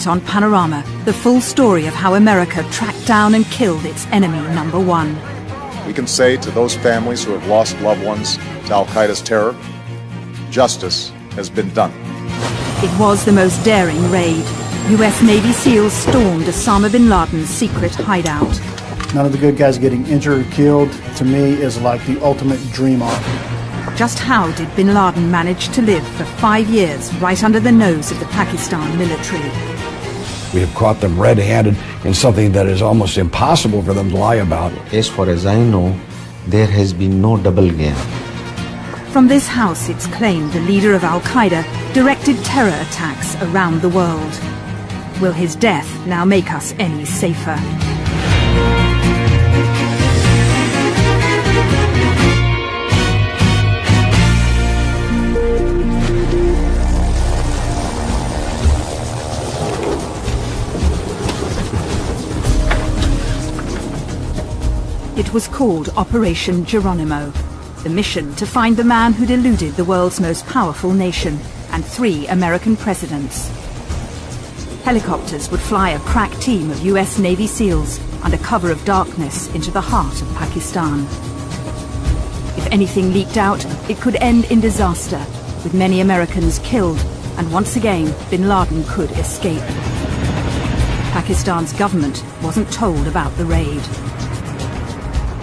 Tonight on Panorama, the full story of how America tracked down and killed its enemy number one. We can say to those families who have lost loved ones to al-Qaeda's terror, justice has been done. It was the most daring raid. US Navy SEALs stormed Osama bin Laden's secret hideout. None of the good guys getting injured or killed, to me, is like the ultimate dream arc. Just how did bin Laden manage to live for 5 years right under the nose of the Pakistan military? We have caught them red-handed in something that is almost impossible for them to lie about. As far as I know, there has been no double game. From this house, it's claimed the leader of al-Qaeda directed terror attacks around the world. Will his death now make us any safer? It was called Operation Geronimo, the mission to find the man who'd eluded the world's most powerful nation and 3 American presidents. Helicopters would fly a crack team of US Navy SEALs under cover of darkness into the heart of Pakistan. If anything leaked out, it could end in disaster, with many Americans killed, and once again, bin Laden could escape. Pakistan's government wasn't told about the raid.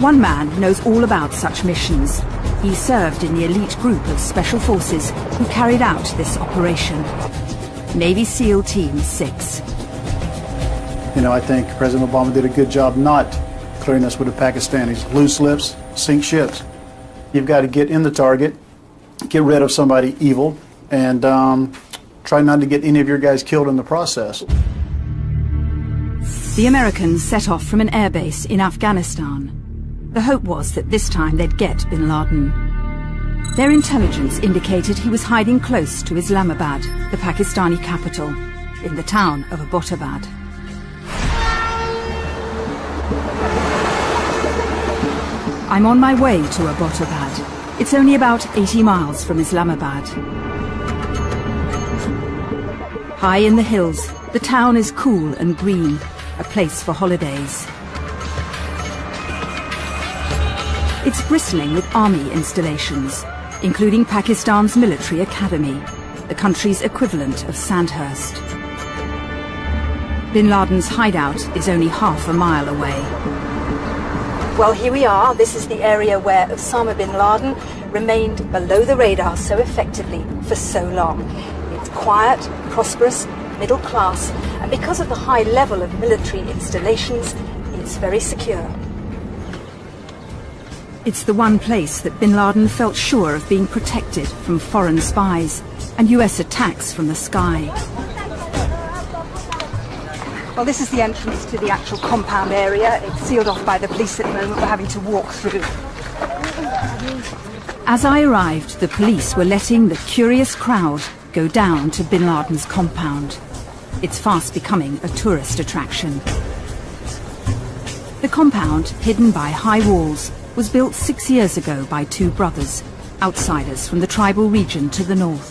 One man knows all about such missions. He served in the elite group of special forces who carried out this operation. Navy SEAL Team 6. You know, I think President Obama did a good job not clearing us with the Pakistanis. Loose lips, sink ships. You've got to get in the target, get rid of somebody evil, and try not to get any of your guys killed in the process. The Americans set off from an airbase in Afghanistan. The hope was that this time they'd get bin Laden. Their intelligence indicated he was hiding close to Islamabad, the Pakistani capital, in the town of Abbottabad. I'm on my way to Abbottabad. It's only about 80 miles from Islamabad. High in the hills, the town is cool and green, a place for holidays. It's bristling with army installations, including Pakistan's military academy, the country's equivalent of Sandhurst. Bin Laden's hideout is only half a mile away. Well, here we are. This is the area where Osama bin Laden remained below the radar so effectively for so long. It's quiet, prosperous, middle class, and because of the high level of military installations, it's very secure. It's the one place that bin Laden felt sure of being protected from foreign spies and US attacks from the sky. Well, this is the entrance to the actual compound area. It's sealed off by the police at the moment. We're having to walk through. As I arrived, the police were letting the curious crowd go down to bin Laden's compound. It's fast becoming a tourist attraction. The compound, hidden by high walls, was built 6 years ago by 2 brothers, outsiders from the tribal region to the north.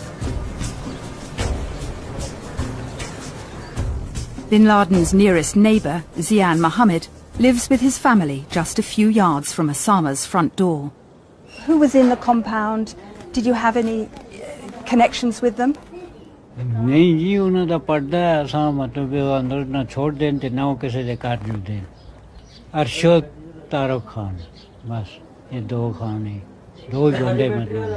Bin Laden's nearest neighbour, Zian Mohammed, lives with his family just a few yards from Osama's front door. Who was in the compound? Did you have any connections with them? नहीं जी उन्हें तो पढ़ता है ऐसा मतलब अंदर ना छोड़ दें तो ना वो किसी से काट दें अरशद तारक खान बस ये 2 खान हैं 2 बंदे मतलब.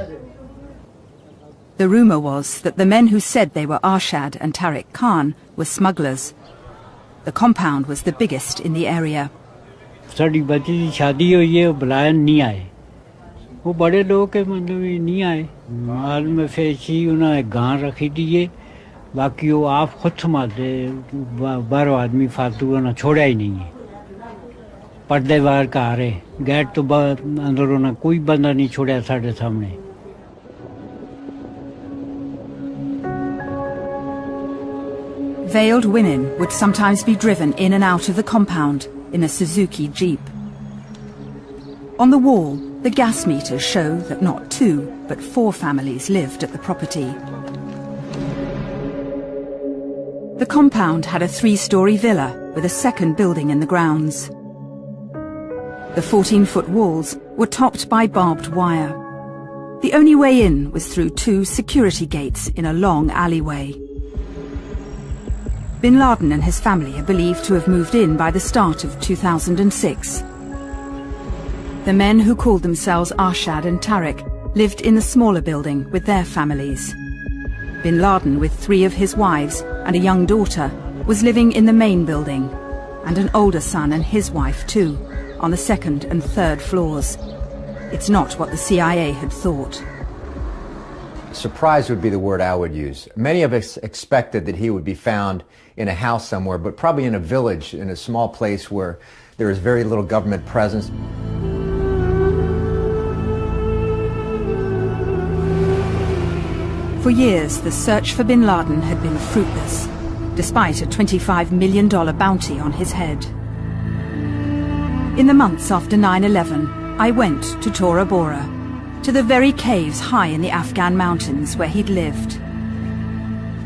The rumour was that the men who said they were Arshad and Tariq Khan were smugglers. The compound was the biggest in the area. Sari बच्ची की शादी हुई है बुलाया नहीं आए वो बड़े लोग के मतलब नहीं आए माल में फेंची उन्होंने गां रखी थी ये बाकी वो आप खुद संभालते 12 आदमी फालतू ना छोड़ा ही नहीं है पर्दे बाहर का आ रहे गेट तो अंदर उन्होंने कोई बंदा नहीं छोड़ा साढ़े सामने. Veiled women would sometimes be driven in and out of the compound in a Suzuki Jeep. On the wall, the gas meters show that not 2, but 4 families lived at the property. The compound had a 3-story villa with a second building in the grounds. The 14-foot walls were topped by barbed wire. The only way in was through 2 security gates in a long alleyway. Bin Laden and his family are believed to have moved in by the start of 2006. The men who called themselves Arshad and Tariq lived in the smaller building with their families. Bin Laden, with 3 of his wives and a young daughter, was living in the main building, and an older son and his wife too, on the 2nd and 3rd floors. It's not what the CIA had thought. Surprise would be the word I would use. Many of us expected that he would be found in a house somewhere, but probably in a village, in a small place where there is very little government presence. For years, the search for bin Laden had been fruitless, despite a $25 million bounty on his head. In the months after 9/11, I went to Tora Bora, to the very caves high in the Afghan mountains where he'd lived.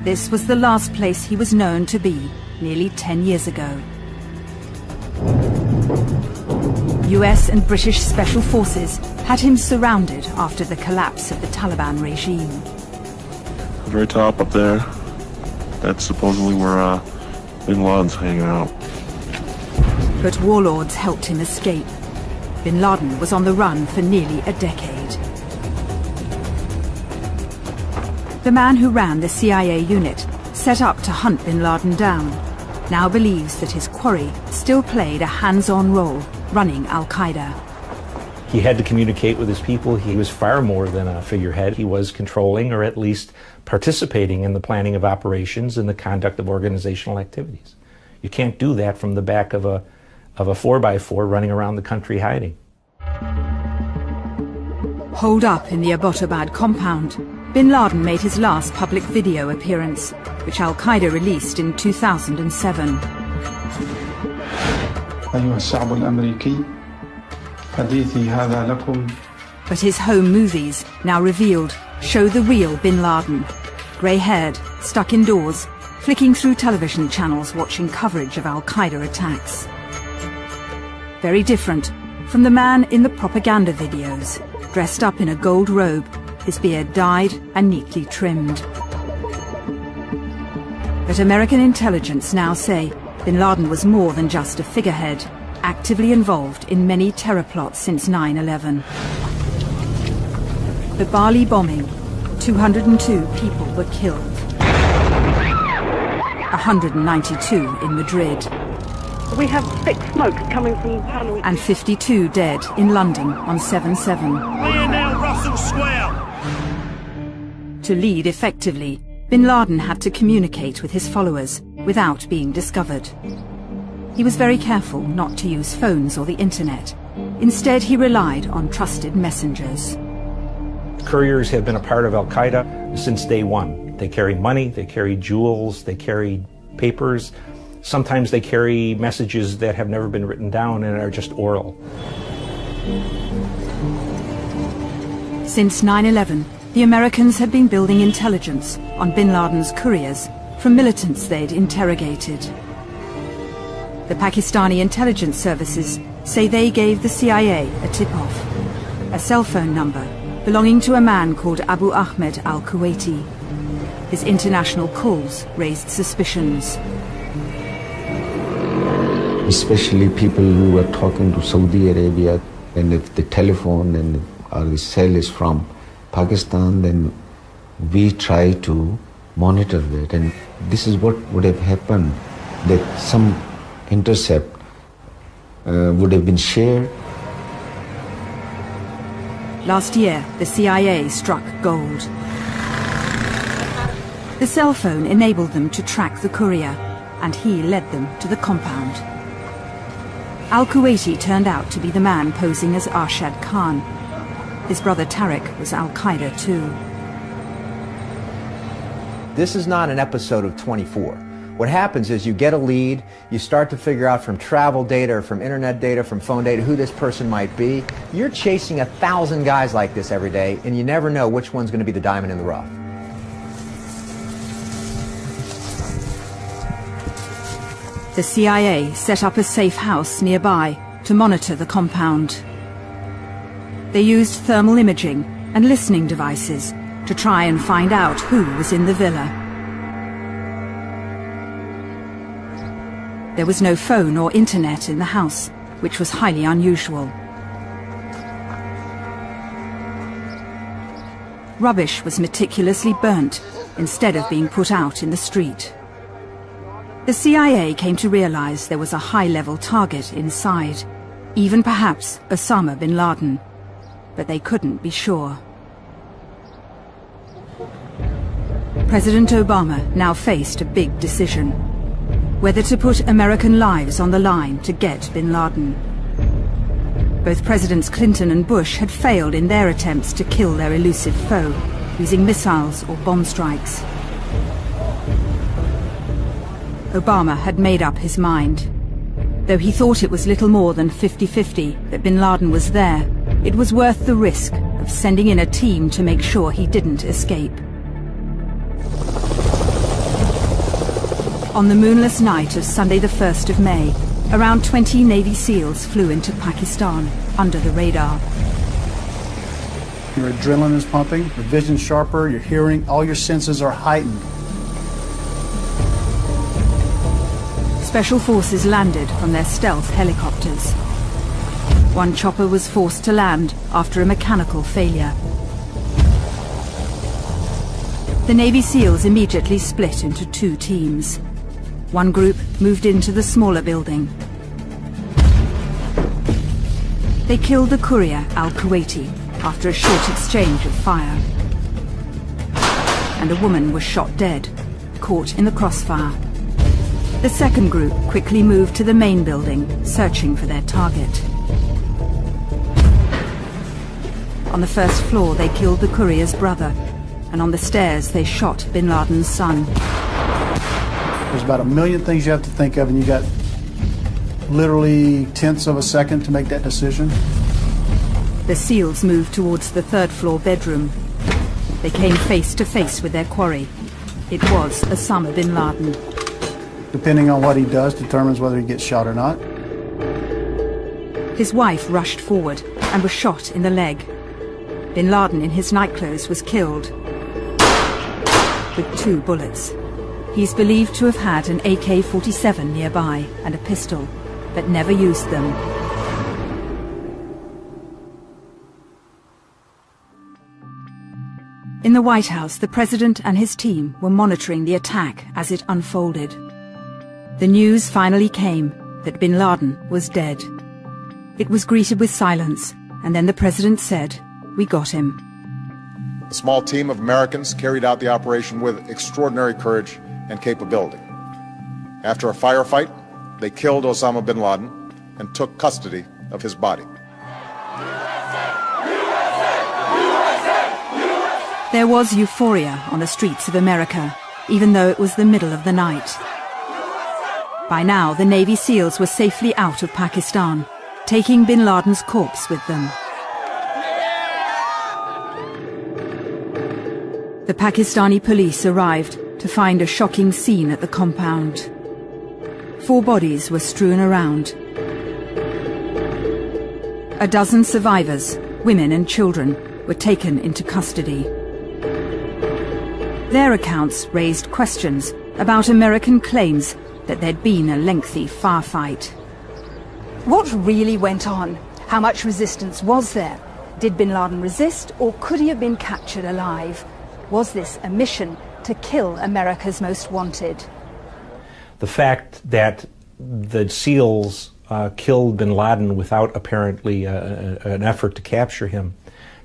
This was the last place he was known to be, nearly 10 years ago. US and British special forces had him surrounded after the collapse of the Taliban regime. Very top up there, that's supposedly where bin Laden's hanging out. But warlords helped him escape. Bin Laden was on the run for nearly a decade. The man who ran the CIA unit, set up to hunt bin Laden down, now believes that his quarry still played a hands-on role running Al-Qaeda. He had to communicate with his people. He was far more than a figurehead. He was controlling, or at least participating in the planning of operations and the conduct of organizational activities. You can't do that from the back of a 4x4 running around the country hiding. Holed up in the Abbottabad compound, bin Laden made his last public video appearance, which Al-Qaeda released in 2007. أيها الشعب الأمريكي حديثي هذا لكم. But his home movies, now revealed, show the real bin Laden, grey-haired, stuck indoors, flicking through television channels watching coverage of Al-Qaeda attacks. Very different from the man in the propaganda videos, dressed up in a gold robe, his beard dyed and neatly trimmed. But American intelligence now say bin Laden was more than just a figurehead, actively involved in many terror plots since 9/11. The Bali bombing, 202 people were killed. 192 in Madrid. We have thick smoke coming from the tunnel. And 52 dead in London on 7/7. We are now Russell Square. To lead effectively, bin Laden had to communicate with his followers without being discovered. He was very careful not to use phones or the internet. Instead, he relied on trusted messengers. Couriers have been a part of Al-Qaeda since day one. They carry money, they carry jewels, they carry papers. Sometimes they carry messages that have never been written down and are just oral. Since 9/11, the Americans had been building intelligence on bin Laden's couriers from militants they'd interrogated. The Pakistani intelligence services say they gave the CIA a tip-off, a cell phone number belonging to a man called Abu Ahmed al-Kuwaiti. His international calls raised suspicions. Especially people who are talking to Saudi Arabia, and if the telephone or the cell is from Pakistan, then we try to monitor that. And this is what would have happened, that some intercept would have been shared. Last year, the CIA struck gold. The cell phone enabled them to track the courier, and he led them to the compound. Al-Kuwaiti turned out to be the man posing as Arshad Khan. His brother Tariq was Al-Qaeda too. This is not an episode of 24. What happens is you get a lead, you start to figure out from travel data or from internet data, from phone data, who this person might be. You're chasing 1,000 guys like this every day, and you never know which one's going to be the diamond in the rough. The CIA set up a safe house nearby to monitor the compound. They used thermal imaging and listening devices to try and find out who was in the villa. There was no phone or internet in the house, which was highly unusual. Rubbish was meticulously burnt instead of being put out in the street. The CIA came to realize there was a high-level target inside, even perhaps Osama bin Laden, but they couldn't be sure. President Obama now faced a big decision: whether to put American lives on the line to get bin Laden. Both Presidents Clinton and Bush had failed in their attempts to kill their elusive foe, using missiles or bomb strikes. Obama had made up his mind. Though he thought it was little more than 50-50 that bin Laden was there, it was worth the risk of sending in a team to make sure he didn't escape. On the moonless night of Sunday the 1st of May, around 20 Navy SEALs flew into Pakistan under the radar. Your adrenaline is pumping, your vision's sharper, your hearing, all your senses are heightened. Special forces landed from their stealth helicopters. One chopper was forced to land after a mechanical failure. The Navy SEALs immediately split into two teams. One group moved into the smaller building. They killed the courier Al-Kuwaiti after a short exchange of fire. And a woman was shot dead, caught in the crossfire. The second group quickly moved to the main building, searching for their target. On the first floor, they killed the courier's brother, and on the stairs, they shot bin Laden's son. There's about 1 million things you have to think of, and you got literally tenths of a second to make that decision. The SEALs moved towards the third-floor bedroom. They came face to face with their quarry. It was Osama bin Laden. Depending on what he does, determines whether he gets shot or not. His wife rushed forward and was shot in the leg. Bin Laden, in his nightclothes, was killed with 2 bullets. He's believed to have had an AK-47 nearby and a pistol, but never used them. In the White House, the president and his team were monitoring the attack as it unfolded. The news finally came that bin Laden was dead. It was greeted with silence, and then the president said, "We got him." A small team of Americans carried out the operation with extraordinary courage and capability. After a firefight, they killed Osama bin Laden and took custody of his body. There was euphoria on the streets of America, even though it was the middle of the night. By now, the Navy SEALs were safely out of Pakistan, taking bin Laden's corpse with them. The Pakistani police arrived to find a shocking scene at the compound. 4 bodies were strewn around. A dozen survivors, women and children, were taken into custody. Their accounts raised questions about American claims that there'd been a lengthy firefight. What really went on? How much resistance was there? Did bin Laden resist, or could he have been captured alive? Was this a mission to kill America's most wanted? The fact that the SEALs killed bin Laden without apparently an effort to capture him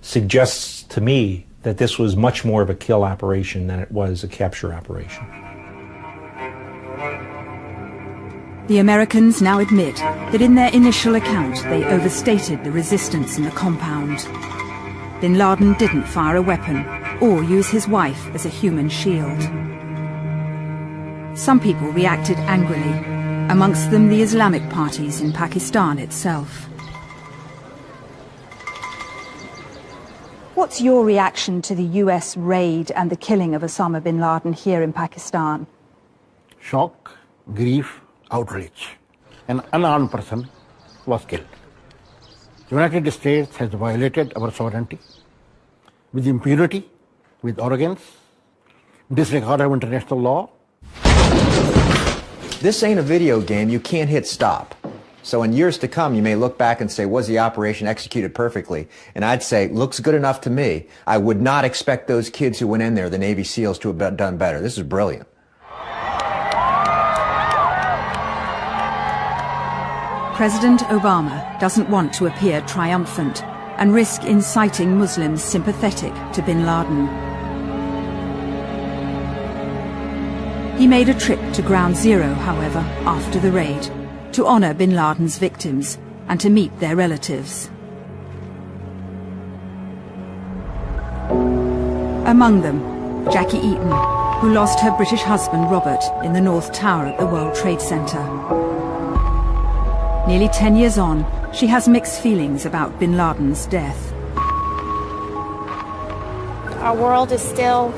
suggests to me that this was much more of a kill operation than it was a capture operation. The Americans now admit that in their initial account they overstated the resistance in the compound. Bin Laden didn't fire a weapon or use his wife as a human shield. Some people reacted angrily, amongst them the Islamic parties in Pakistan itself. What's your reaction to the US raid and the killing of Osama bin Laden here in Pakistan? Shock, grief, outrage. An unarmed person was killed. The United States has violated our sovereignty with impunity, with arrogance, disregard of international law. This ain't a video game. You can't hit stop. So in years to come, you may look back and say, was the operation executed perfectly? And I'd say, looks good enough to me. I would not expect those kids who went in there, the Navy SEALs, to have done better. This is brilliant. President Obama doesn't want to appear triumphant and risk inciting Muslims sympathetic to bin Laden. He made a trip to Ground Zero, however, after the raid, to honor bin Laden's victims and to meet their relatives. Among them, Jackie Eaton, who lost her British husband Robert in the North Tower at the World Trade Center. Nearly 10 years on, she has mixed feelings about bin Laden's death. Our world is still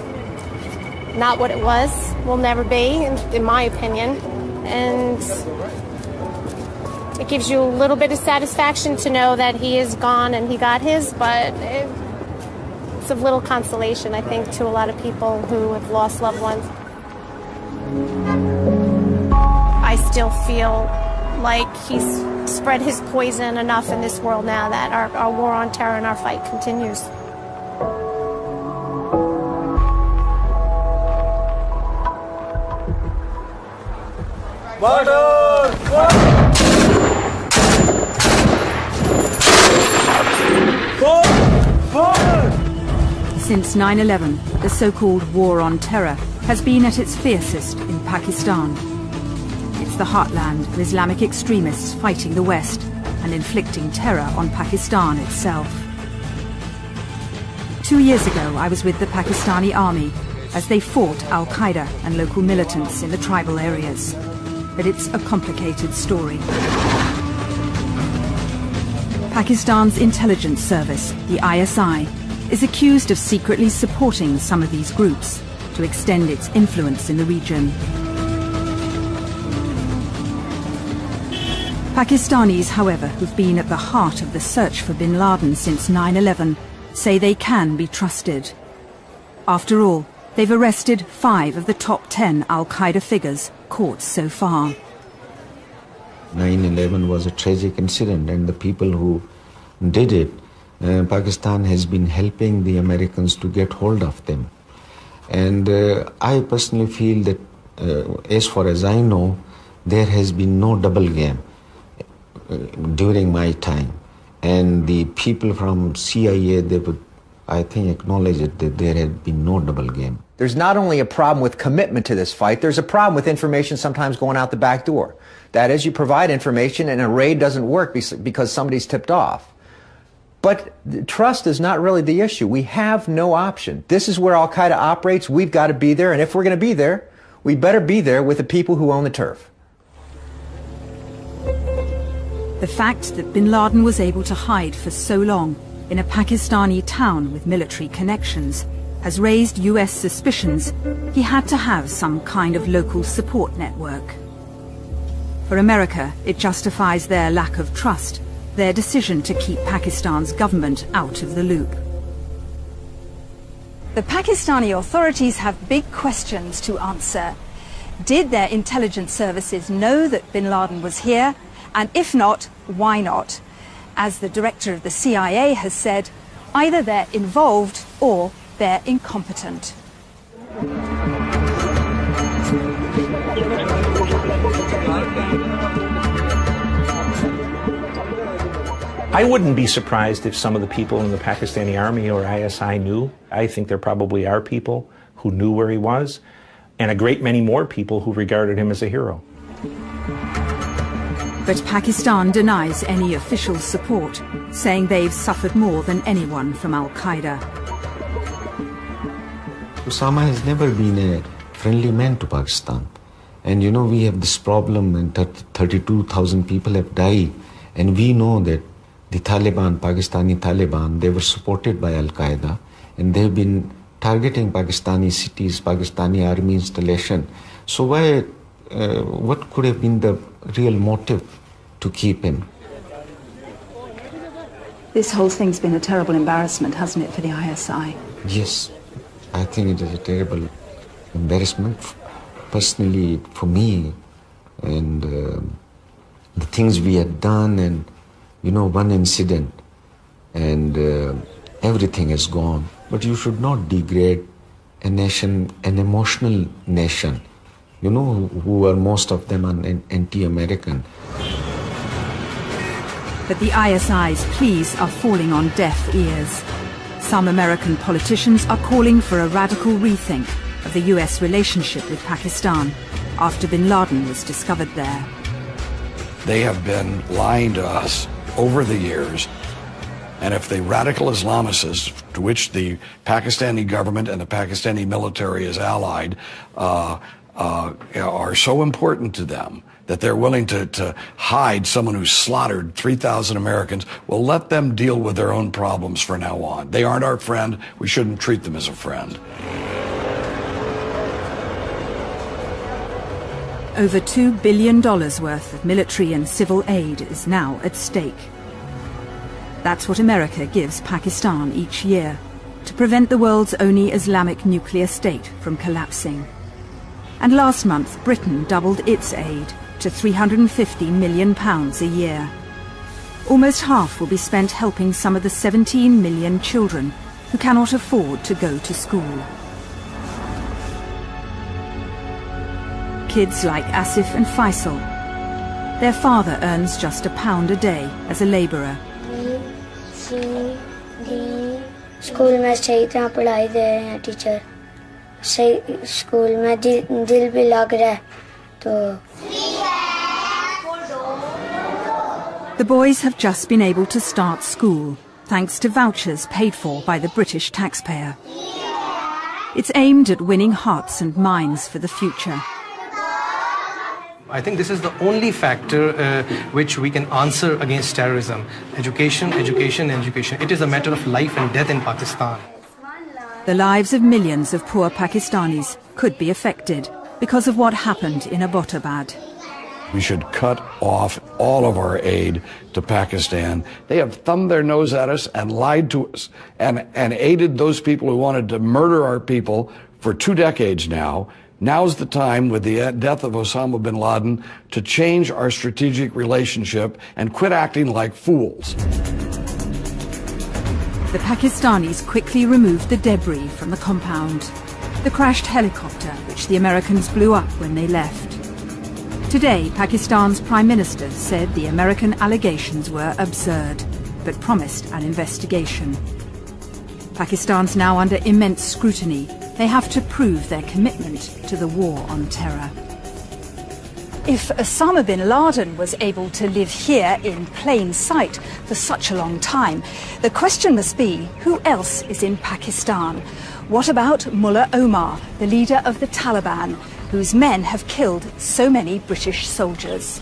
not what it was, will never be, in my opinion. And it gives you a little bit of satisfaction to know that he is gone and he got his, but it's of little consolation, I think, to a lot of people who have lost loved ones. I still feel like he's spread his poison enough in this world now that our war on terror and our fight continues. Since 9/11, the so-called war on terror has been at its fiercest in Pakistan. It's the heartland of Islamic extremists fighting the West and inflicting terror on Pakistan itself. 2 years ago, I was with the Pakistani army as they fought Al-Qaeda and local militants in the tribal areas. But it's a complicated story. Pakistan's intelligence service, the ISI, is accused of secretly supporting some of these groups to extend its influence in the region. Pakistanis, however, who've been at the heart of the search for bin Laden since 9/11, say they can be trusted. After all, they've arrested 5 of the top 10 Al-Qaeda figures caught so far. 9/11 was a tragic incident, and the people who did it, Pakistan has been helping the Americans to get hold of them. And I personally feel that, as far as I know, there has been no double game during my time. And the people from CIA, they would, I think, acknowledge it, that there had been no double game. There's not only a problem with commitment to this fight, there's a problem with information sometimes going out the back door. That is, you provide information and a raid doesn't work because somebody's tipped off. But trust is not really the issue. We have no option. This is where Al-Qaeda operates. We've got to be there. And if we're going to be there, we better be there with the people who own the turf. The fact that bin Laden was able to hide for so long in a Pakistani town with military connections has raised US suspicions he had to have some kind of local support network. For America, it justifies their lack of trust, their decision to keep Pakistan's government out of the loop. The Pakistani authorities have big questions to answer. Did their intelligence services know that bin Laden was here? And if not, why not? As the director of the CIA has said, either they're involved or they're incompetent. I wouldn't be surprised if some of the people in the Pakistani army or ISI knew. I think there probably are people who knew where he was, and a great many more people who regarded him as a hero. But Pakistan denies any official support, saying they've suffered more than anyone from Al-Qaeda. Osama has never been a friendly man to Pakistan. And you know, we have this problem, and 32,000 people have died. And we know that the Taliban, Pakistani Taliban, they were supported by Al-Qaeda, and they've been targeting Pakistani cities, Pakistani army installation. So why what could have been the real motive to keep him? This whole thing's been a terrible embarrassment, hasn't it, for the ISI? Yes, I think it is a terrible embarrassment, personally for me, and the things we had done, and one incident, and everything is gone. But you should not degrade a nation, an emotional nation, who are most of them anti-American. But the ISI's pleas are falling on deaf ears. Some American politicians are calling for a radical rethink of the US relationship with Pakistan after bin Laden was discovered there. They have been lying to us over the years, and if the radical Islamists, to which the Pakistani government and the Pakistani military is allied, are so important to them that they're willing to hide someone who slaughtered 3,000 Americans, well, let them deal with their own problems from now on. They aren't our friend. We shouldn't treat them as a friend. Over $2 billion worth of military and civil aid is now at stake. That's what America gives Pakistan each year to prevent the world's only Islamic nuclear state from collapsing. And last month, Britain doubled its aid to £350 million a year. Almost half will be spent helping some of the 17 million children who cannot afford to go to school. Kids like Asif and Faisal. Their father earns just £1 a day as a labourer. School में सही तरह पढ़ाई दे रहे हैं teacher सही school में दिल भी लग रहा है तो The boys have just been able to start school thanks to vouchers paid for by the British taxpayer. It's aimed at winning hearts and minds for the future. I think this is the only factor which we can answer against terrorism. Education, education, education. It is a matter of life and death in Pakistan. The lives of millions of poor Pakistanis could be affected because of what happened in Abbottabad. We should cut off all of our aid to Pakistan. They have thumbed their nose at us and lied to us and aided those people who wanted to murder our people for 2 decades now. Now's the time, with the death of Osama bin Laden, to change our strategic relationship and quit acting like fools. The Pakistanis quickly removed the debris from the compound. The crashed helicopter, which the Americans blew up when they left. Today, Pakistan's Prime Minister said the American allegations were absurd, but promised an investigation. Pakistan's now under immense scrutiny. They have to prove their commitment to the war on terror. If Osama bin Laden was able to live here in plain sight for such a long time, the question must be, who else is in Pakistan? What about Mullah Omar, the leader of the Taliban, whose men have killed so many British soldiers?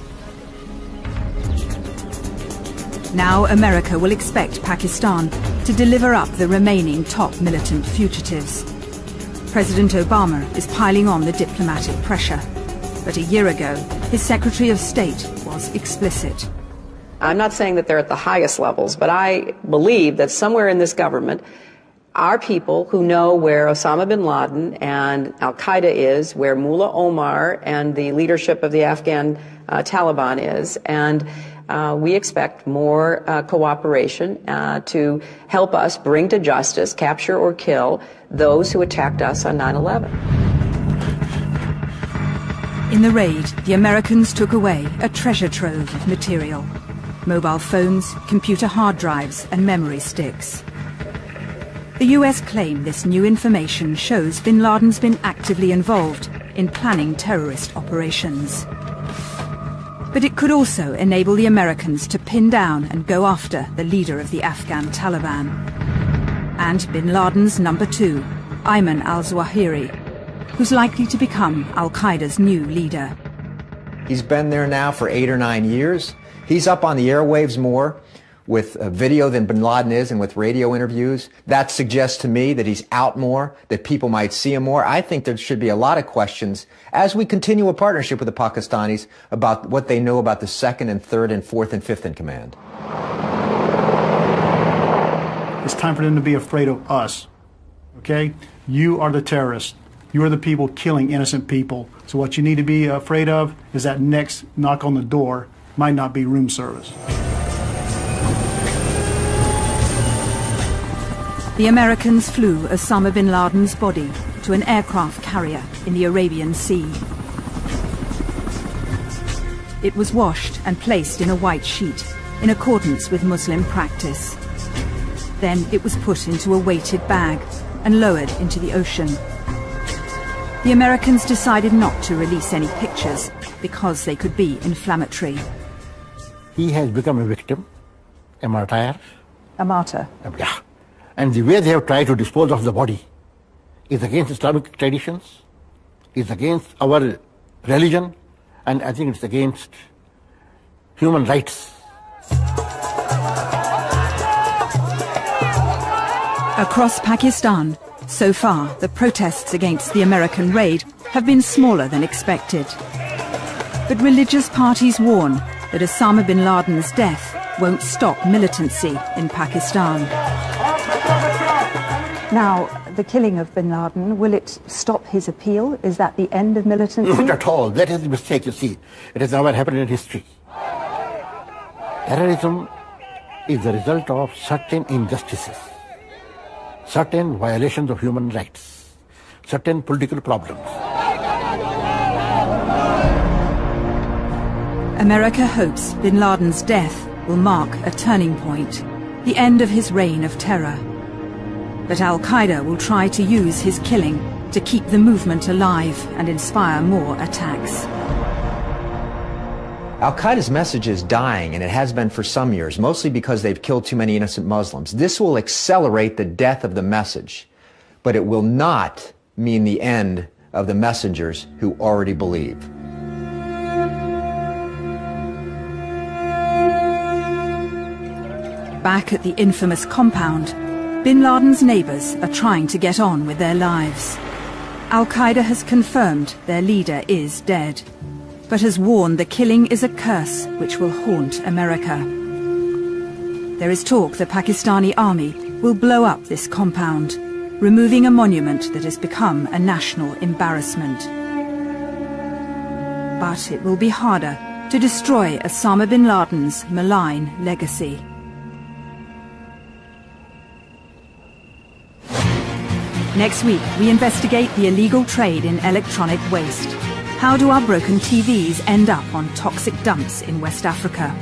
Now America will expect Pakistan to deliver up the remaining top militant fugitives. President Obama is piling on the diplomatic pressure. But a year ago, his Secretary of State was explicit. I'm not saying that they're at the highest levels, but I believe that somewhere in this government are people who know where Osama bin Laden and al-Qaeda is, where Mullah Omar and the leadership of the Afghan Taliban is, and we expect more cooperation to help us bring to justice, capture or kill those who attacked us on 9/11. In the raid, the Americans took away a treasure trove of material. Mobile phones, computer hard drives and memory sticks. The US claim this new information shows bin Laden's been actively involved in planning terrorist operations. But it could also enable the Americans to pin down and go after the leader of the Afghan Taliban. And bin Laden's number 2, Ayman al-Zawahiri, who's likely to become al-Qaeda's new leader. He's been there now for 8 or 9 years. He's up on the airwaves more. with video than bin Laden is and with radio interviews. That suggests to me that he's out more, that people might see him more. I think there should be a lot of questions as we continue a partnership with the Pakistanis about what they know about the 2nd and 3rd and 4th and 5th in command. It's time for them to be afraid of us, okay? You are the terrorists. You are the people killing innocent people. So what you need to be afraid of is that next knock on the door might not be room service. The Americans flew Osama bin Laden's body to an aircraft carrier in the Arabian Sea. It was washed and placed in a white sheet in accordance with Muslim practice. Then it was put into a weighted bag and lowered into the ocean. The Americans decided not to release any pictures because they could be inflammatory. He has become a victim, a martyr. A martyr? Yeah. And the way they have tried to dispose of the body is against Islamic traditions, is against our religion, and I think it's against human rights. Across Pakistan, so far, the protests against the American raid have been smaller than expected. But religious parties warn that Osama bin Laden's death won't stop militancy in Pakistan. Now, the killing of bin Laden, will it stop his appeal? Is that the end of militancy? Not at all. That is the mistake, you see. It has never happened in history. Terrorism is the result of certain injustices, certain violations of human rights, certain political problems. America hopes bin Laden's death will mark a turning point, the end of his reign of terror. But Al-Qaeda will try to use his killing to keep the movement alive and inspire more attacks. Al-Qaeda's message is dying, and it has been for some years, mostly because they've killed too many innocent Muslims. This will accelerate the death of the message, but it will not mean the end of the messengers who already believe. Back at the infamous compound, bin Laden's neighbors are trying to get on with their lives. Al-Qaeda has confirmed their leader is dead, but has warned the killing is a curse which will haunt America. There is talk the Pakistani army will blow up this compound, removing a monument that has become a national embarrassment. But it will be harder to destroy Osama bin Laden's malign legacy. Next week, we investigate the illegal trade in electronic waste. How do our broken TVs end up on toxic dumps in West Africa?